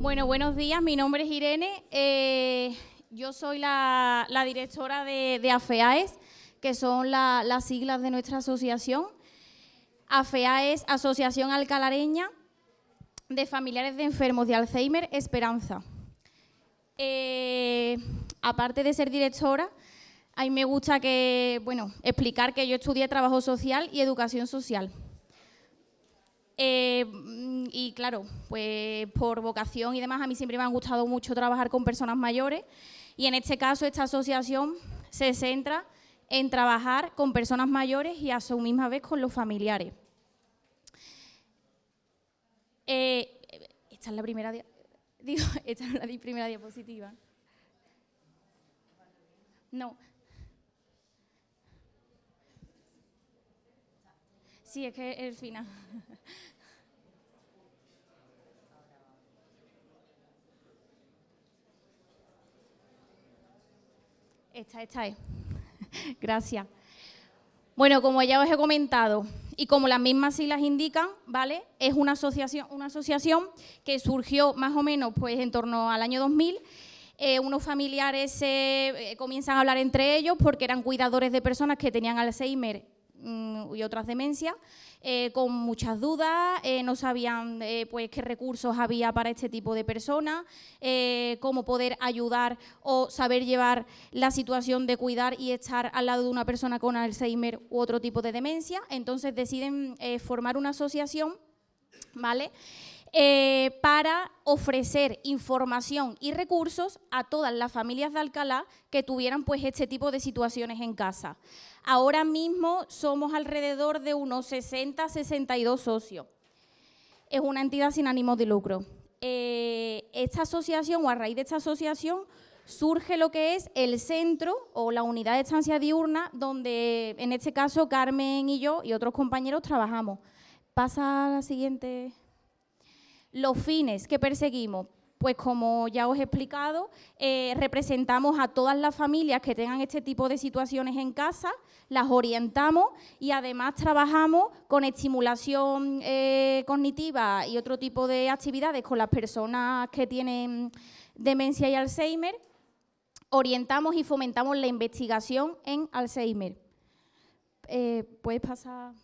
Bueno, buenos días, mi nombre es Irene, yo soy la directora de AFEAES, que son las siglas de nuestra asociación. AFEAES, Asociación Alcalareña de Familiares de Enfermos de Alzheimer, Esperanza. Aparte de ser directora, a mí me gusta explicar que yo estudié Trabajo Social y Educación Social. Y claro, pues por vocación y demás, a mí siempre me ha gustado mucho trabajar con personas mayores y en este caso esta asociación se centra en trabajar con personas mayores y a su misma vez con los familiares. Esta es la primera primera diapositiva. No. Sí, es que el final. Esta es. Gracias. Bueno, como ya os he comentado y como las mismas siglas indican, ¿vale? Es una asociación que surgió más o menos pues en torno al año 2000. Unos familiares comienzan a hablar entre ellos porque eran cuidadores de personas que tenían Alzheimer y otras demencias, con muchas dudas, no sabían pues qué recursos había para este tipo de personas, cómo poder ayudar o saber llevar la situación de cuidar y estar al lado de una persona con Alzheimer u otro tipo de demencia. Entonces deciden formar una asociación, ¿vale?, para ofrecer información y recursos a todas las familias de Alcalá que tuvieran pues este tipo de situaciones en casa. Ahora mismo somos alrededor de unos 60-62 socios. Es una entidad sin ánimo de lucro. Esta asociación, o a raíz de esta asociación, surge lo que es el centro o la unidad de estancia diurna, donde en este caso Carmen y yo y otros compañeros trabajamos. Pasa a la siguiente. Los fines que perseguimos, pues como ya os he explicado, representamos a todas las familias que tengan este tipo de situaciones en casa, las orientamos y además trabajamos con estimulación cognitiva y otro tipo de actividades con las personas que tienen demencia y Alzheimer. Orientamos y fomentamos la investigación en Alzheimer. ¿Puedes pasar?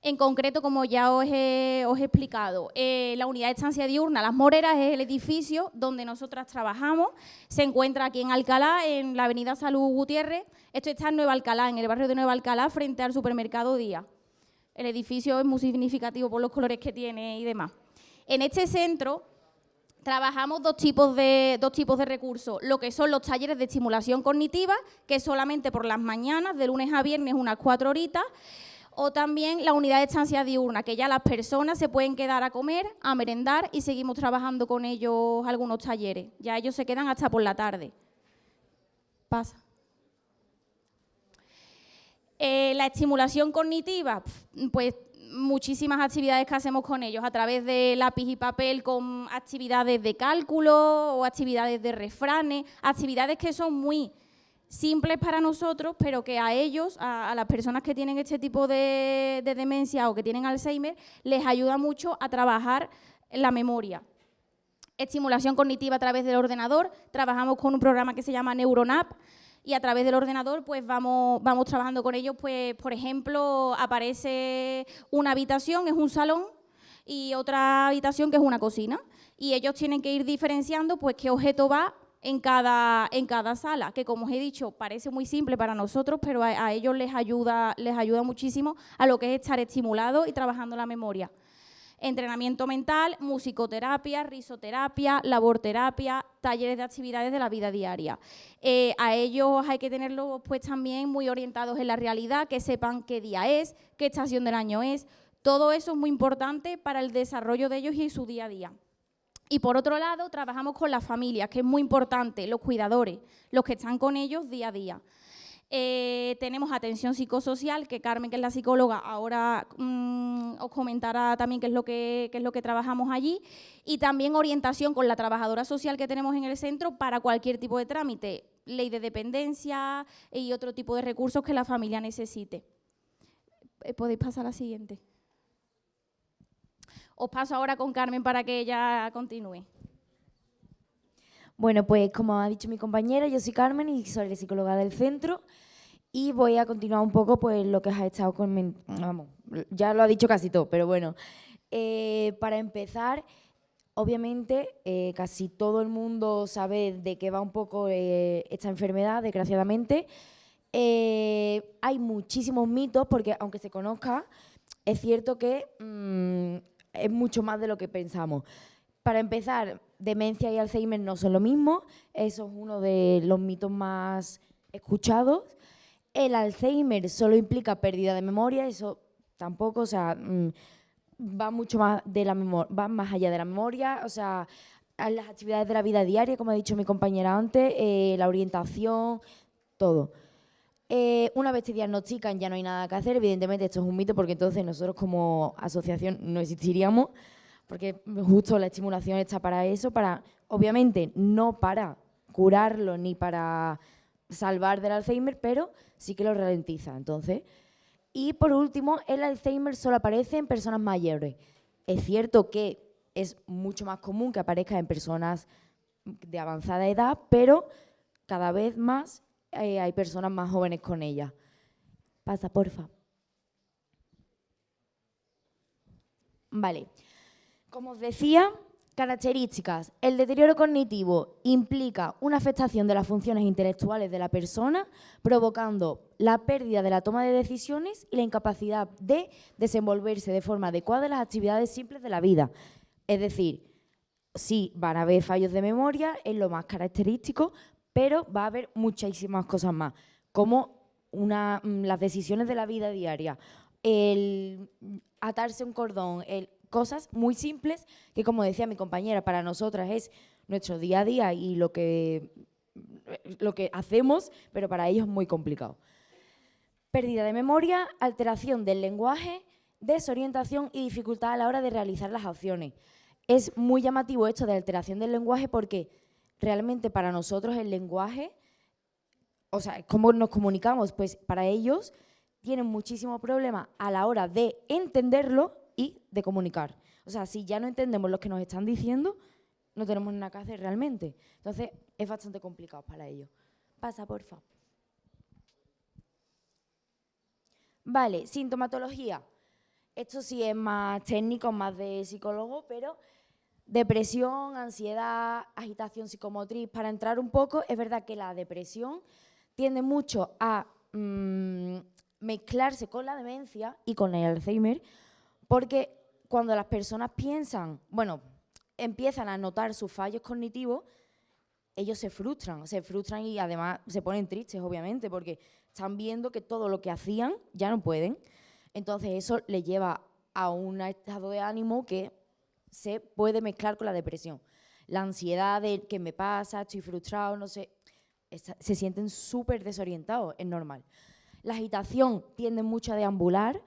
En concreto, como ya os he explicado, la unidad de estancia diurna Las Moreras es el edificio donde nosotras trabajamos. Se encuentra aquí en Alcalá, en la avenida Salud Gutiérrez. Esto está en Nueva Alcalá, en el barrio de Nueva Alcalá, frente al supermercado Día. El edificio es muy significativo por los colores que tiene y demás. En este centro trabajamos dos tipos de recursos, lo que son los talleres de estimulación cognitiva, que es solamente por las mañanas, de lunes a viernes, unas 4 horitas, o también la unidad de estancia diurna, que ya las personas se pueden quedar a comer, a merendar y seguimos trabajando con ellos algunos talleres. Ya ellos se quedan hasta por la tarde. Pasa. La estimulación cognitiva, pues muchísimas actividades que hacemos con ellos a través de lápiz y papel, con actividades de cálculo o actividades de refranes, actividades que son muy simples para nosotros, pero que a ellos, a las personas que tienen este tipo de demencia o que tienen Alzheimer, les ayuda mucho a trabajar la memoria. Estimulación cognitiva a través del ordenador. Trabajamos con un programa que se llama Neuronap y a través del ordenador pues vamos trabajando con ellos. Pues, por ejemplo, aparece una habitación, es un salón, y otra habitación que es una cocina. Y ellos tienen que ir diferenciando pues qué objeto va en cada sala, que como os he dicho, parece muy simple para nosotros, pero a ellos les ayuda muchísimo a lo que es estar estimulado y trabajando la memoria. Entrenamiento mental, musicoterapia, risoterapia, laborterapia, talleres de actividades de la vida diaria. A ellos hay que tenerlos pues también muy orientados en la realidad, que sepan qué día es, qué estación del año es. Todo eso es muy importante para el desarrollo de ellos y su día a día. Y por otro lado, trabajamos con las familias, que es muy importante, los cuidadores, los que están con ellos día a día. Tenemos atención psicosocial, que Carmen, que es la psicóloga, ahora os comentará también qué es lo que trabajamos allí. Y también orientación con la trabajadora social que tenemos en el centro para cualquier tipo de trámite, ley de dependencia y otro tipo de recursos que la familia necesite. ¿Podéis pasar a la siguiente? Os paso ahora con Carmen para que ella continúe. Bueno, pues como ha dicho mi compañera, yo soy Carmen y soy la psicóloga del centro y voy a continuar un poco pues lo que has estado comentando. Vamos, ya lo ha dicho casi todo, pero bueno. Para empezar, obviamente casi todo el mundo sabe de qué va un poco esta enfermedad, desgraciadamente. Hay muchísimos mitos porque aunque se conozca, es cierto que es mucho más de lo que pensamos. Para empezar, demencia y Alzheimer no son lo mismo, eso es uno de los mitos más escuchados. El Alzheimer solo implica pérdida de memoria, eso tampoco, o sea, va mucho más de la memoria, va más allá de la memoria, o sea, a las actividades de la vida diaria, como ha dicho mi compañera antes, la orientación, todo. Una vez te diagnostican ya no hay nada que hacer, evidentemente esto es un mito porque entonces nosotros como asociación no existiríamos, porque justo la estimulación está para eso, para, obviamente, no para curarlo ni para salvar del Alzheimer, pero sí que lo ralentiza. Entonces, y por último, el Alzheimer solo aparece en personas mayores. Es cierto que es mucho más común que aparezca en personas de avanzada edad, pero cada vez más hay personas más jóvenes con ella. Pasa, porfa. Vale. Como os decía, características. El deterioro cognitivo implica una afectación de las funciones intelectuales de la persona, provocando la pérdida de la toma de decisiones y la incapacidad de desenvolverse de forma adecuada en las actividades simples de la vida. Es decir, sí, van a haber fallos de memoria, es lo más característico, pero va a haber muchísimas cosas más, como las decisiones de la vida diaria, el atarse un cordón, cosas muy simples que, como decía mi compañera, para nosotras es nuestro día a día y lo que hacemos, pero para ellos es muy complicado. Pérdida de memoria, alteración del lenguaje, desorientación y dificultad a la hora de realizar las acciones. Es muy llamativo esto de alteración del lenguaje porque realmente para nosotros el lenguaje, o sea, cómo nos comunicamos, pues para ellos tienen muchísimo problema a la hora de entenderlo y de comunicar. O sea, si ya no entendemos lo que nos están diciendo, no tenemos nada que hacer realmente. Entonces, es bastante complicado para ellos. Pasa, porfa. Vale, sintomatología. Esto sí es más técnico, más de psicólogo, pero depresión, ansiedad, agitación psicomotriz. Para entrar un poco, es verdad que la depresión tiende mucho a mezclarse con la demencia y con el Alzheimer, porque cuando las personas piensan, bueno, empiezan a notar sus fallos cognitivos, ellos se frustran y además se ponen tristes, obviamente, porque están viendo que todo lo que hacían ya no pueden. Entonces eso les lleva a un estado de ánimo que se puede mezclar con la depresión. La ansiedad de qué me pasa, estoy frustrado, no sé, se sienten súper desorientados, es normal. La agitación tiende mucho a deambular,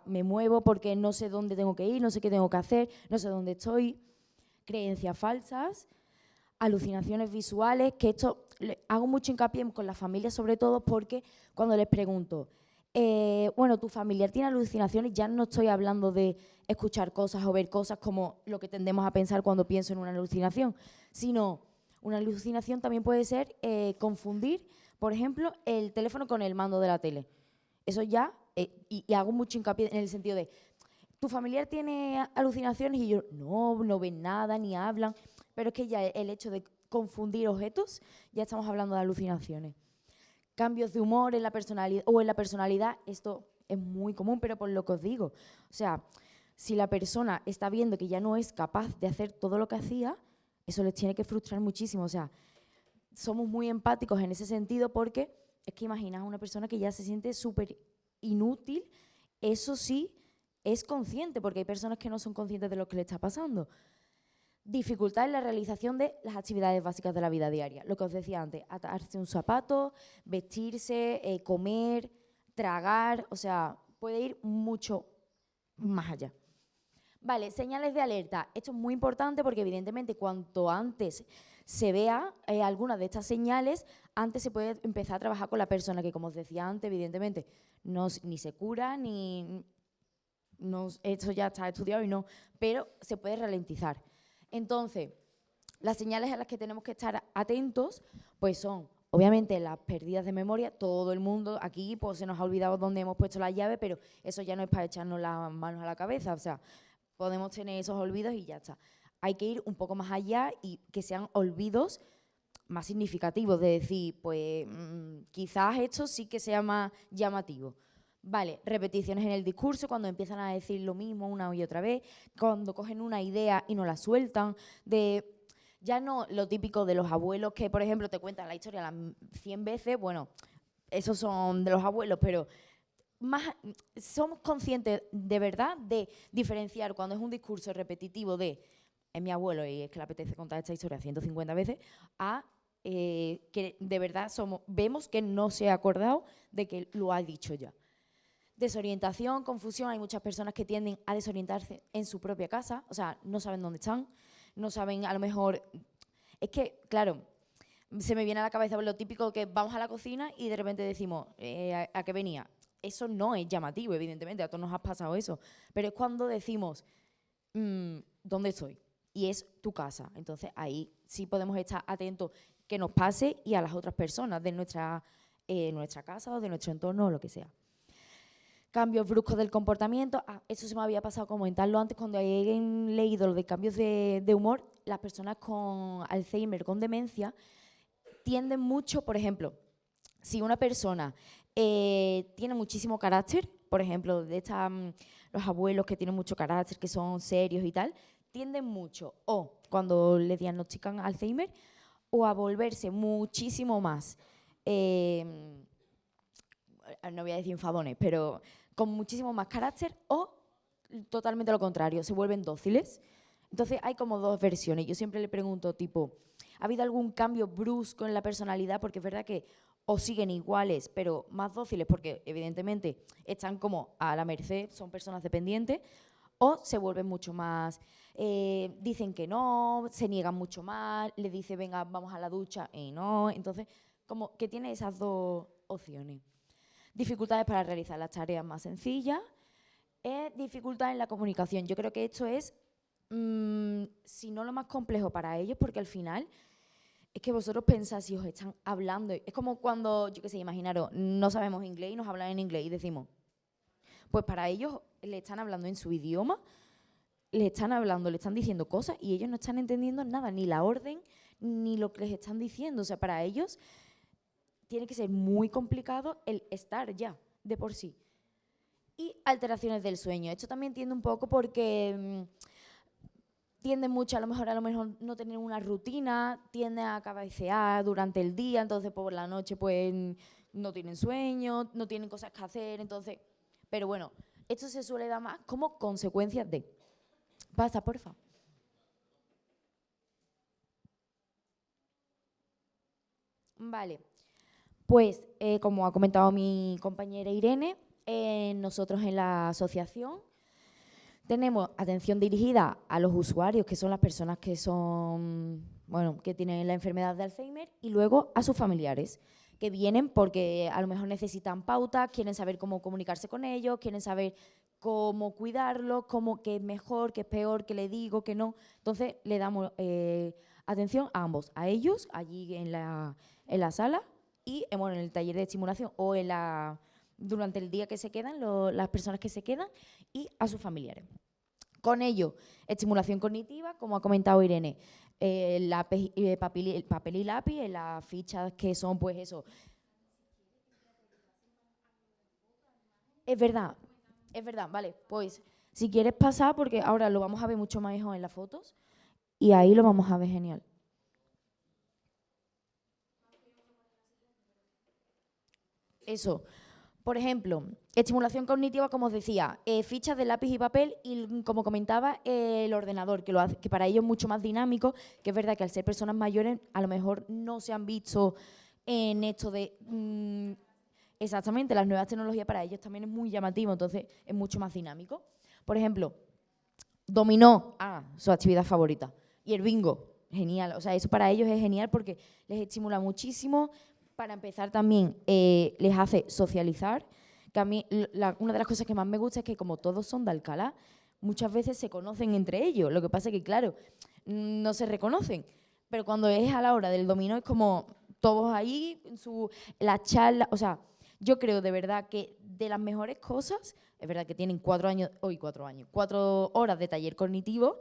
me muevo porque no sé dónde tengo que ir, no sé qué tengo que hacer, no sé dónde estoy. Creencias falsas, alucinaciones visuales, que esto hago mucho hincapié con las familias sobre todo porque cuando les pregunto, bueno, tu familiar tiene alucinaciones, ya no estoy hablando de escuchar cosas o ver cosas como lo que tendemos a pensar cuando pienso en una alucinación, sino una alucinación también puede ser confundir, por ejemplo, el teléfono con el mando de la tele. Eso ya, y hago mucho hincapié en el sentido de, ¿tu familiar tiene alucinaciones? Y yo, no ven nada, ni hablan. Pero es que ya el hecho de confundir objetos, ya estamos hablando de alucinaciones. Cambios de humor en la personalidad, esto es muy común, pero por lo que os digo. O sea, si la persona está viendo que ya no es capaz de hacer todo lo que hacía, eso les tiene que frustrar muchísimo. O sea, somos muy empáticos en ese sentido porque es que imaginas a una persona que ya se siente súper inútil, eso sí es consciente, porque hay personas que no son conscientes de lo que le está pasando. Dificultad en la realización de las actividades básicas de la vida diaria. Lo que os decía antes, atarse un zapato, vestirse, comer, tragar, o sea, puede ir mucho más allá. Vale, señales de alerta. Esto es muy importante porque evidentemente cuanto antes se vea alguna de estas señales, antes se puede empezar a trabajar con la persona que, como os decía antes, evidentemente ni se cura, ni no, esto ya está estudiado y no, pero se puede ralentizar. Entonces, las señales a las que tenemos que estar atentos, pues son, obviamente, las pérdidas de memoria. Todo el mundo aquí pues, se nos ha olvidado dónde hemos puesto la llave, pero eso ya no es para echarnos las manos a la cabeza. O sea, podemos tener esos olvidos y ya está. Hay que ir un poco más allá y que sean olvidos más significativos, de decir, pues quizás esto sí que sea más llamativo. Vale, repeticiones en el discurso, cuando empiezan a decir lo mismo una y otra vez, cuando cogen una idea y no la sueltan, ya no lo típico de los abuelos que, por ejemplo, te cuentan la historia las 100 veces, bueno, esos son de los abuelos, pero somos conscientes de verdad de diferenciar cuando es un discurso repetitivo de es mi abuelo y es que le apetece contar esta historia 150 veces, a que de verdad vemos que no se ha acordado de que lo ha dicho ya. Desorientación, confusión, hay muchas personas que tienden a desorientarse en su propia casa, o sea, no saben dónde están, no saben a lo mejor, es que, claro, se me viene a la cabeza lo típico que vamos a la cocina y de repente decimos, ¿a qué venía? Eso no es llamativo, evidentemente, a todos nos ha pasado eso, pero es cuando decimos, ¿dónde estoy? Y es tu casa, entonces ahí sí podemos estar atentos que nos pase y a las otras personas de nuestra casa o de nuestro entorno o lo que sea. Cambios bruscos del comportamiento. Eso se me había pasado comentarlo antes cuando he leído lo de cambios de humor. Las personas con Alzheimer, con demencia, tienden mucho, por ejemplo, si una persona tiene muchísimo carácter, por ejemplo, los abuelos que tienen mucho carácter, que son serios y tal, tienden mucho, o cuando le diagnostican Alzheimer, o a volverse muchísimo más, no voy a decir enfadones, pero con muchísimo más carácter, o totalmente lo contrario, se vuelven dóciles. Entonces hay como dos versiones. Yo siempre le pregunto, tipo, ¿ha habido algún cambio brusco en la personalidad? Porque es verdad que o siguen iguales, pero más dóciles, porque evidentemente están como a la merced, son personas dependientes, o se vuelven mucho más, dicen que no, se niegan mucho más, le dice, venga, vamos a la ducha, y no. Entonces, como que tiene esas dos opciones. Dificultades para realizar las tareas más sencillas, dificultad en la comunicación. Yo creo que esto es, si no lo más complejo para ellos, porque al final es que vosotros pensáis si os están hablando. Es como cuando, yo qué sé, imaginaros, no sabemos inglés y nos hablan en inglés y decimos, pues para ellos le están hablando en su idioma, le están diciendo cosas y ellos no están entendiendo nada, ni la orden, ni lo que les están diciendo. O sea, para ellos tiene que ser muy complicado el estar ya, de por sí. Y alteraciones del sueño. Esto también tiende un poco porque tienden mucho a lo mejor no tener una rutina, tienden a cabecear durante el día, entonces por la noche pues no tienen sueño, no tienen cosas que hacer, entonces... Pero bueno, esto se suele dar más como consecuencias de... Pasa, porfa. Vale. Pues, como ha comentado mi compañera Irene, nosotros en la asociación tenemos atención dirigida a los usuarios, que son las personas que son, bueno, que tienen la enfermedad de Alzheimer, y luego a sus familiares, que vienen porque a lo mejor necesitan pautas, quieren saber cómo comunicarse con ellos, quieren saber cómo cuidarlos, qué es mejor, qué es peor, qué le digo, qué no. Entonces, le damos atención a ambos, a ellos, allí en la sala, y bueno, en el taller de estimulación o durante el día que se quedan, las personas que se quedan, y a sus familiares. Con ello, estimulación cognitiva, como ha comentado Irene, el papel y lápiz, en las fichas que son, pues eso. Es verdad, vale, pues si quieres pasar, porque ahora lo vamos a ver mucho más mejor en las fotos, y ahí lo vamos a ver genial. Eso. Por ejemplo, estimulación cognitiva, como os decía, fichas de lápiz y papel y, como comentaba, el ordenador, que, que para ellos es mucho más dinámico, que es verdad que al ser personas mayores a lo mejor no se han visto en esto de... exactamente, las nuevas tecnologías para ellos también es muy llamativo, entonces es mucho más dinámico. Por ejemplo, dominó, su actividad favorita, y el bingo, genial. O sea, eso para ellos es genial porque les estimula muchísimo. Para empezar también les hace socializar, que a mí una de las cosas que más me gusta es que como todos son de Alcalá, muchas veces se conocen entre ellos. Lo que pasa es que, claro, no se reconocen. Pero cuando es a la hora del dominó es como todos ahí, la charla. O sea, yo creo de verdad que de las mejores cosas, es verdad que tienen 4 horas de taller cognitivo,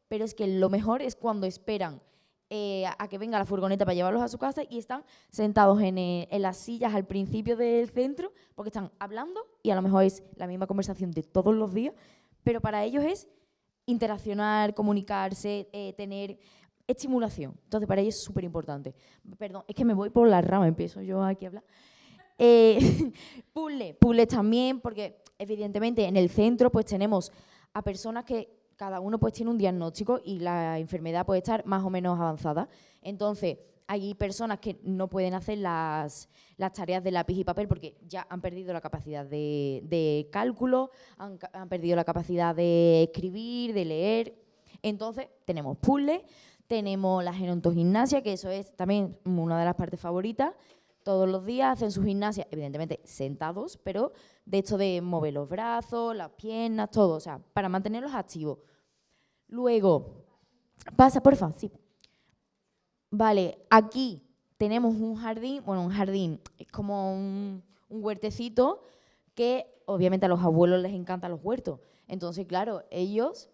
pero es que lo mejor es cuando esperan a que venga la furgoneta para llevarlos a su casa y están sentados en las sillas al principio del centro porque están hablando y a lo mejor es la misma conversación de todos los días, pero para ellos es interaccionar, comunicarse, tener estimulación. Entonces, para ellos es súper importante. Perdón, es que me voy por la rama, empiezo yo aquí a hablar. Puzzles también, porque evidentemente en el centro pues tenemos a personas que cada uno pues tiene un diagnóstico y la enfermedad puede estar más o menos avanzada. Entonces, hay personas que no pueden hacer las tareas de lápiz y papel porque ya han perdido la capacidad de cálculo, han perdido la capacidad de escribir, de leer. Entonces, tenemos puzzles, tenemos la gerontogimnasia, que eso es también una de las partes favoritas. Todos los días hacen su gimnasia, evidentemente sentados, pero de esto de mover los brazos, las piernas, todo, o sea, para mantenerlos activos. Luego, pasa, porfa, sí. Vale, aquí tenemos un jardín, es como un huertecito que obviamente a los abuelos les encantan los huertos. Entonces, claro, ellos,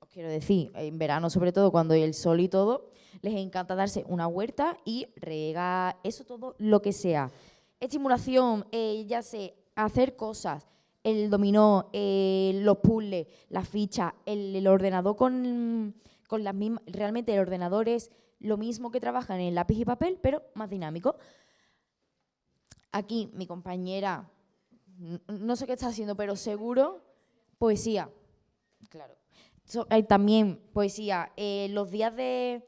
os quiero decir, en verano sobre todo, cuando hay el sol y todo, les encanta darse una huerta y regar, eso todo, lo que sea. Estimulación, ya sé, hacer cosas, el dominó, los puzzles, las fichas, el ordenador con las mismas. Realmente el ordenador es lo mismo que trabaja en el lápiz y papel, pero más dinámico. Aquí mi compañera, no sé qué está haciendo, pero seguro, poesía. Claro. También poesía. El día de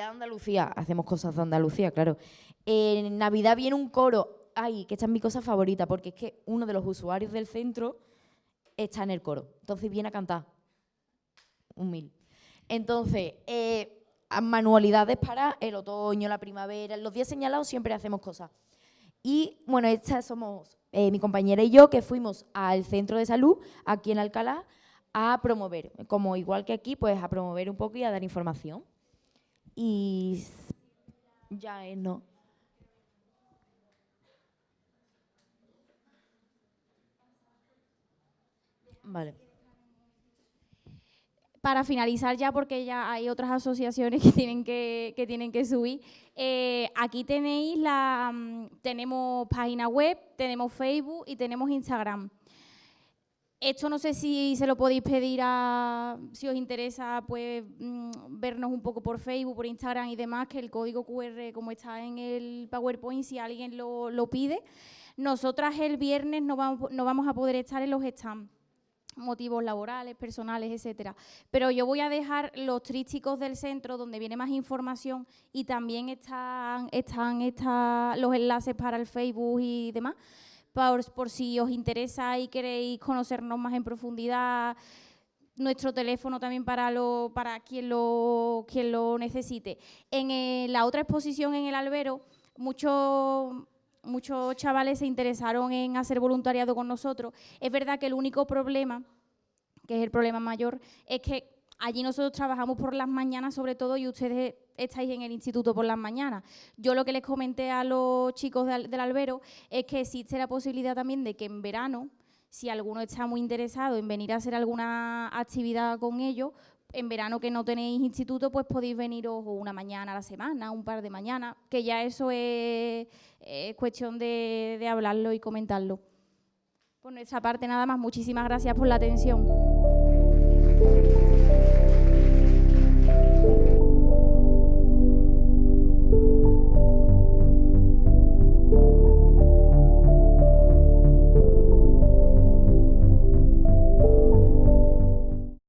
Andalucía, hacemos cosas de Andalucía, claro. En Navidad viene un coro. Ay, que esta es mi cosa favorita, porque es que uno de los usuarios del centro está en el coro. Entonces viene a cantar. 1000. Entonces, manualidades para el otoño, la primavera. En los días señalados siempre hacemos cosas. Y, bueno, estas somos mi compañera y yo, que fuimos al centro de salud, aquí en Alcalá, a promover, como igual que aquí, pues a promover un poco y a dar información. Y ya no. Vale. Para finalizar ya, porque ya hay otras asociaciones que tienen que subir, aquí tenéis tenemos página web, tenemos Facebook y tenemos Instagram. Esto no sé si se lo podéis pedir si os interesa, pues vernos un poco por Facebook, por Instagram y demás, que el código QR, como está en el PowerPoint, si alguien lo pide. Nosotras el viernes no vamos a poder estar en los stands, motivos laborales, personales, etcétera. Pero yo voy a dejar los trípticos del centro donde viene más información y también están los enlaces para el Facebook y demás, por si os interesa y queréis conocernos más en profundidad. Nuestro teléfono también para quien lo necesite. En la otra exposición en el Albero, muchos chavales se interesaron en hacer voluntariado con nosotros. Es verdad que el único problema, que es el problema mayor, es que allí nosotros trabajamos por las mañanas sobre todo y ustedes estáis en el instituto por las mañanas. Yo lo que les comenté a los chicos del Albero es que existe la posibilidad también de que en verano, si alguno está muy interesado en venir a hacer alguna actividad con ellos, en verano que no tenéis instituto, pues podéis veniros una mañana a la semana, un par de mañanas, que ya eso es cuestión de hablarlo y comentarlo. Por nuestra parte nada más, muchísimas gracias por la atención.